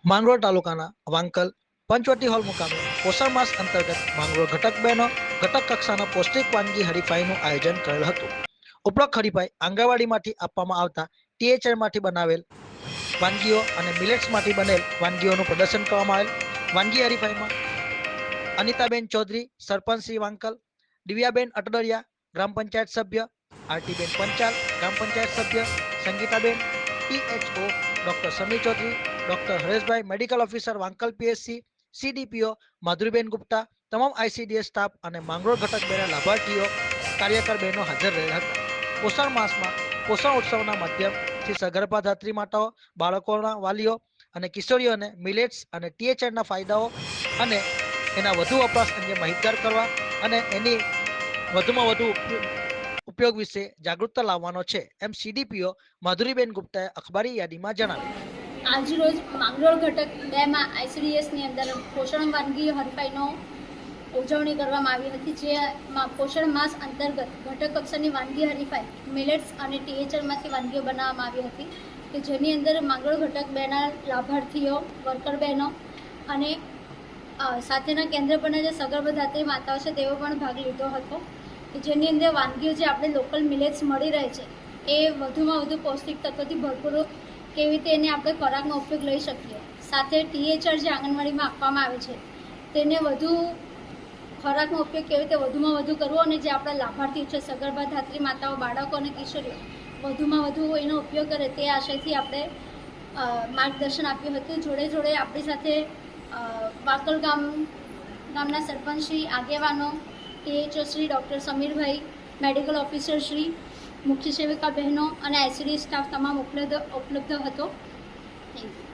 માંગરોળ તાલુકાના વાંકલ પંચવટી હોલ મુકામે પોષણ માસ અંતર્ગત માંગરોળ ઘટક બહેનો ઘટક કક્ષાના પૌષ્ટિક વાનગી હરીફાઈનું આયોજન કરેલ હતું. ઉપરોક્ત હરીફાઈ આંગણવાડીમાંથી આપવામાં આવતા ટીએચઆરમાંથી બનાવેલ વાનગીઓ અને મિલેટ્સમાંથી બનેલ વાનગીઓનું પ્રદર્શન કરવામાં આવેલ. વાનગી હરીફાઈમાં અનિતાબેન ચૌધરી સરપંચ શ્રી વાંકલ, દિવ્યાબેન અટડરિયા ગ્રામ પંચાયત સભ્ય, આરતીબેન પંચાલ ગ્રામ પંચાયત સભ્ય, Sangitaben THO, doctor Sami Chaudhary, doctor Hareshbhai medical officer Vankal PSC, CDPO Madhuriben Gupta, તમામ આઈસીડીએસ સ્ટાફ અને માંગરોળ ઘટક બેના લાભાર્થીઓ કાર્યકર બહેનો હાજર રહેલા હતા. પોષણ માસમાં પોષણ ઉત્સવના માધ્યમથી સગર્ભા ધાત્રી માતાઓ, બાળકોના વાલીઓ અને કિશોરીઓને મિલેટ્સ અને ટીએચઆરના ફાયદાઓ અને એના વધુ વપરાશ અંગે માહિતગાર કરવા અને એની વધુમાં વધુ ઉપયોગ વિશે જાગૃતતા લાવવાનો છે એમ સીડીપીઓ માધુરીબેન ગુપ્તાએ અખબારી યાદીમાં જણાવ્યું. આજરોજ માંગરોળ ઘટક 2 માં આઈસીડીએસની અંદર પોષણ વાનગી હરીફાઈનો ઉજવણી કરવામાં આવી હતી, જેમાં પોષણ માસ અંતર્ગત ઘટક કક્ષાની વાનગી હરીફાઈ મિલેટ્સ અને ટીએચઆરમાંથી વાનગીઓ બનાવવામાં આવી હતી, કે જેની અંદર માંગરોળ ઘટક 2ના લાભાર્થીઓ, વર્કર બહેનો અને સાથેના કેન્દ્ર પરના જે સગર્ભા ધાત્રી માતાઓ છે તેઓ પણ ભાગ લીધો હતો, કે જેની અંદર વાનગીઓ જે આપણે લોકલ મિલેટ્સ મળી રહે છે એ વધુમાં વધુ પૌષ્ટિક તત્વોથી ભરપૂર કેવી રીતે એને આપણે ખોરાકનો ઉપયોગ લઈ શકીએ. સાથે ટીએચઆર જે આંગણવાડીમાં આપવામાં આવે છે તેને વધુ ખોરાકનો ઉપયોગ કેવી રીતે વધુમાં વધુ કરવો અને જે આપણા લાભાર્થીઓ છે સગર્ભા ધાત્રી માતાઓ, બાળકો અને કિશોરીઓ વધુમાં વધુ એનો ઉપયોગ કરે તે આશયથી આપણે માર્ગદર્શન આપ્યું હતું. જોડે જોડે આપણી સાથે વાંકલ ગામના સરપંચ શ્રી, આગેવાનો, THO Shri doctor Samirbhai, medical officer Shri, મુખ્ય સેવિકા બહેનો અને આઈસીડી સ્ટાફ તમામ ઉપલબ્ધ હતો. Thank you.